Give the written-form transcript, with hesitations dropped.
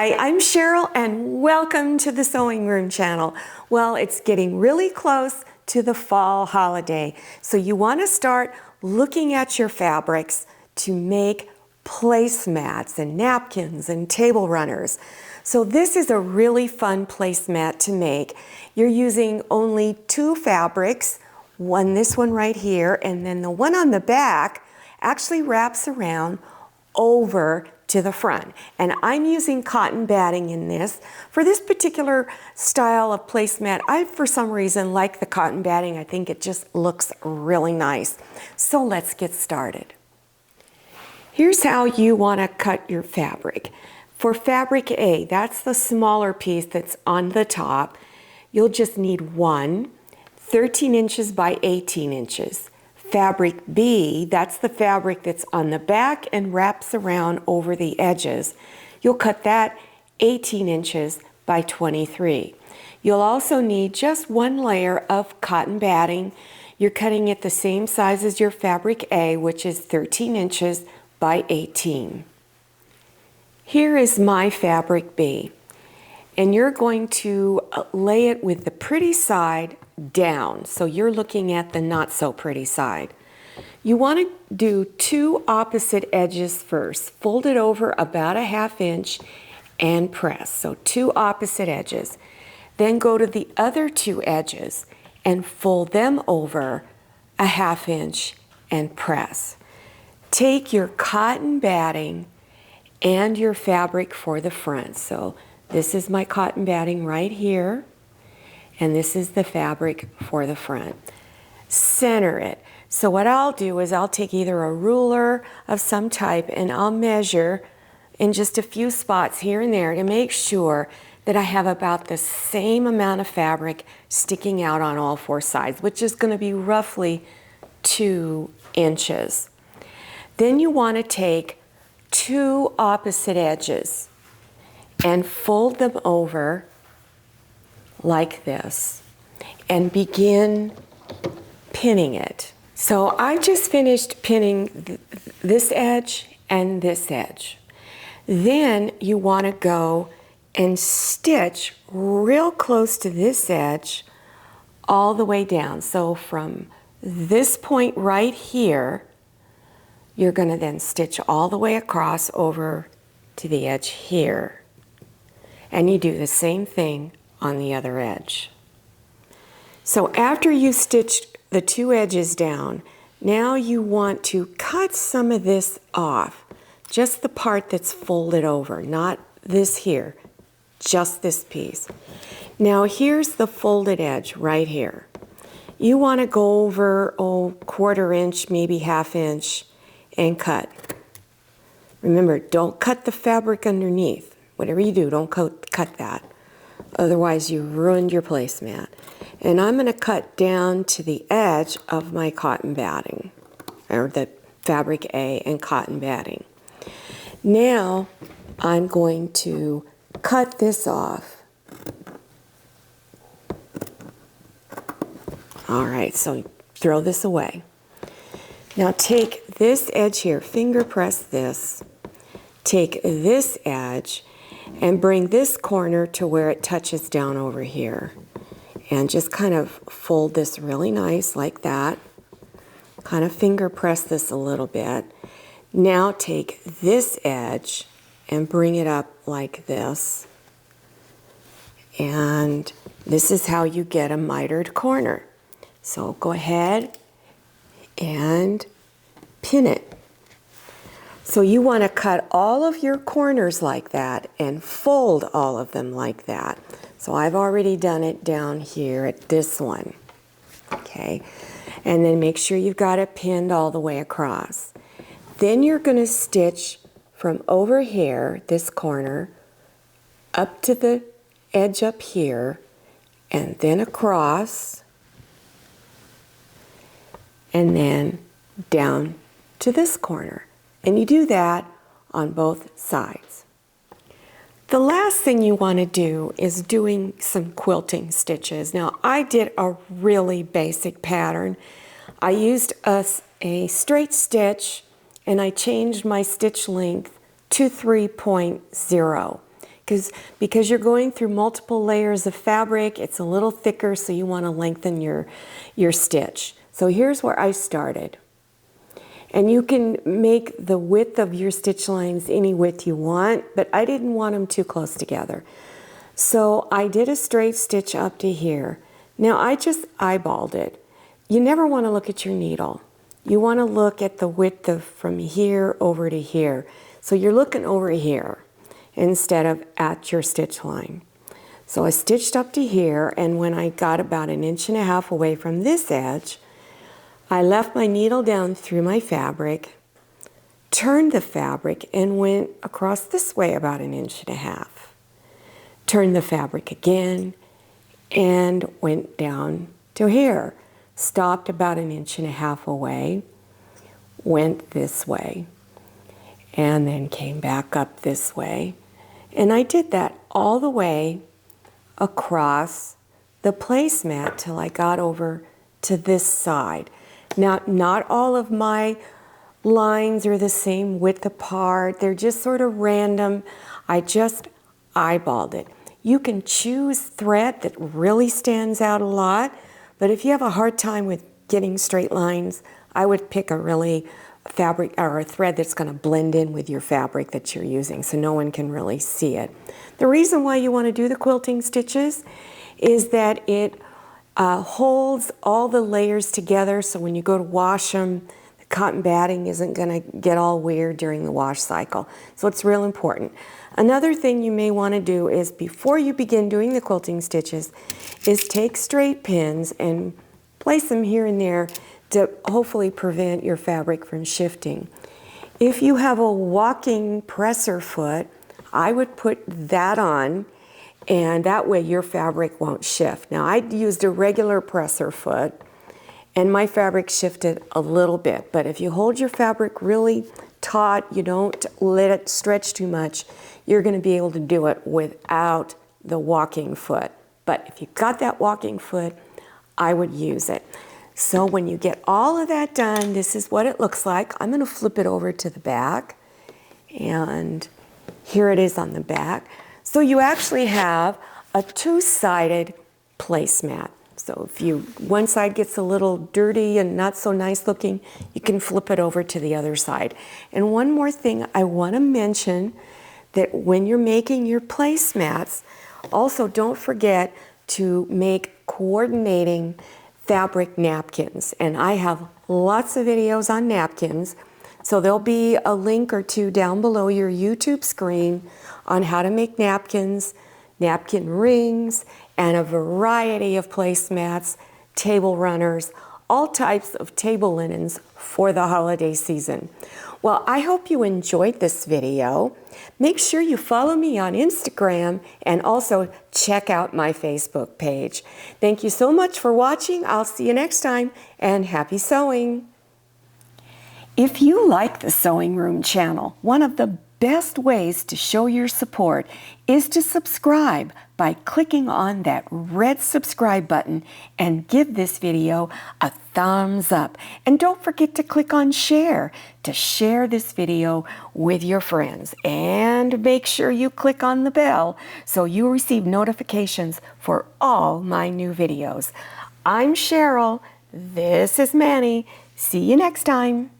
Hi, I'm Cheryl and welcome to the Sewing Room channel. Well, it's getting really close to the fall holiday, so you want to start looking at your fabrics to make placemats and napkins and table runners. So this is a really fun placemat to make. You're using only two fabrics, this one right here, and then the one on the back actually wraps around over to the front. And I'm using cotton batting in this. For this particular style of placemat, I, for some reason, like the cotton batting. I think it just looks really nice. So let's get started. Here's how you want to cut your fabric. For fabric A, that's the smaller piece that's on the top, you'll just need 13 inches by 18 inches. Fabric B, that's the fabric that's on the back and wraps around over the edges. You'll cut that 18 inches by 23. You'll also need just one layer of cotton batting. You're cutting it the same size as your fabric A, which is 13 inches by 18. Here is my fabric B, and you're going to lay it with the pretty side down. So you're looking at the not so pretty side. You want to do two opposite edges first. Fold it over about a 1/2 inch and press. So two opposite edges. Then go to the other two edges and fold them over a 1/2 inch and press. Take your cotton batting and your fabric for the front. So this is my cotton batting right here, and this is the fabric for the front. Center it. So what I'll do is I'll take either a ruler of some type and I'll measure in just a few spots here and there to make sure that I have about the same amount of fabric sticking out on all four sides, which is going to be roughly 2 inches. Then you want to take two opposite edges and fold them over like this and begin pinning it. So I just finished pinning this edge and this edge. Then you want to go and stitch real close to this edge all the way down. So from this point right here, you're going to then stitch all the way across over to the edge here. And you do the same thing on the other edge. So after you stitched the two edges down, now you want to cut some of this off, just the part that's folded over, not this here, just this piece. Now here's the folded edge right here. You want to go over 1/4 inch, maybe 1/2 inch, and cut. Remember, don't cut the fabric underneath. Whatever you do, don't cut that. Otherwise, you ruined your placemat. And I'm going to cut down to the edge of my cotton batting, or the fabric A and cotton batting. Now, I'm going to cut this off. All right, so throw this away. Now take this edge here, finger press this, take this edge, and bring this corner to where it touches down over here. And just kind of fold this really nice like that. Kind of finger press this a little bit. Now take this edge and bring it up like this. And this is how you get a mitered corner. So go ahead and pin it. So you want to cut all of your corners like that and fold all of them like that. So I've already done it down here at this one. Okay, and then make sure you've got it pinned all the way across. Then you're going to stitch from over here, this corner, up to the edge up here, and then across, and then down to this corner. And you do that on both sides. The last thing you want to do is doing some quilting stitches. Now, I did a really basic pattern. I used a straight stitch and I changed my stitch length to 3.0 because you're going through multiple layers of fabric, it's a little thicker, so you want to lengthen your stitch. So here's where I started. And you can make the width of your stitch lines any width you want, but I didn't want them too close together. So I did a straight stitch up to here. Now I just eyeballed it. You never want to look at your needle. You want to look at the width of from here over to here. So you're looking over here instead of at your stitch line. So I stitched up to here, and when I got about 1.5 inches away from this edge, I left my needle down through my fabric, turned the fabric, and went across this way about 1.5 inches. Turned the fabric again and went down to here. Stopped about 1.5 inches away, went this way, and then came back up this way. And I did that all the way across the placemat till I got over to this side. Now, not all of my lines are the same width apart. They're just sort of random. I just eyeballed it. You can choose thread that really stands out a lot, but if you have a hard time with getting straight lines, I would pick a really fabric or a thread that's going to blend in with your fabric that you're using so no one can really see it. The reason why you want to do the quilting stitches is that it holds all the layers together, so when you go to wash them, the cotton batting isn't going to get all weird during the wash cycle. So it's real important. Another thing you may want to do is before you begin doing the quilting stitches is take straight pins and place them here and there to hopefully prevent your fabric from shifting. If you have a walking presser foot, I would put that on, and that way your fabric won't shift. Now, I used a regular presser foot, and my fabric shifted a little bit, but if you hold your fabric really taut, you don't let it stretch too much, you're going to be able to do it without the walking foot. But if you've got that walking foot, I would use it. So when you get all of that done, this is what it looks like. I'm going to flip it over to the back, and here it is on the back. So you actually have a two-sided placemat. So if one side gets a little dirty and not so nice looking, you can flip it over to the other side. And one more thing I want to mention, that when you're making your placemats, also don't forget to make coordinating fabric napkins. And I have lots of videos on napkins, so there'll be a link or two down below your YouTube screen on how to make napkins, napkin rings, and a variety of placemats, table runners, all types of table linens for the holiday season. Well, I hope you enjoyed this video. Make sure you follow me on Instagram and also check out my Facebook page. Thank you so much for watching. I'll see you next time, and happy sewing. If you like the Sewing Room channel, one of the best ways to show your support is to subscribe by clicking on that red subscribe button and give this video a thumbs up. And don't forget to click on share to share this video with your friends. And make sure you click on the bell so you receive notifications for all my new videos. I'm Cheryl. This is Manny. See you next time.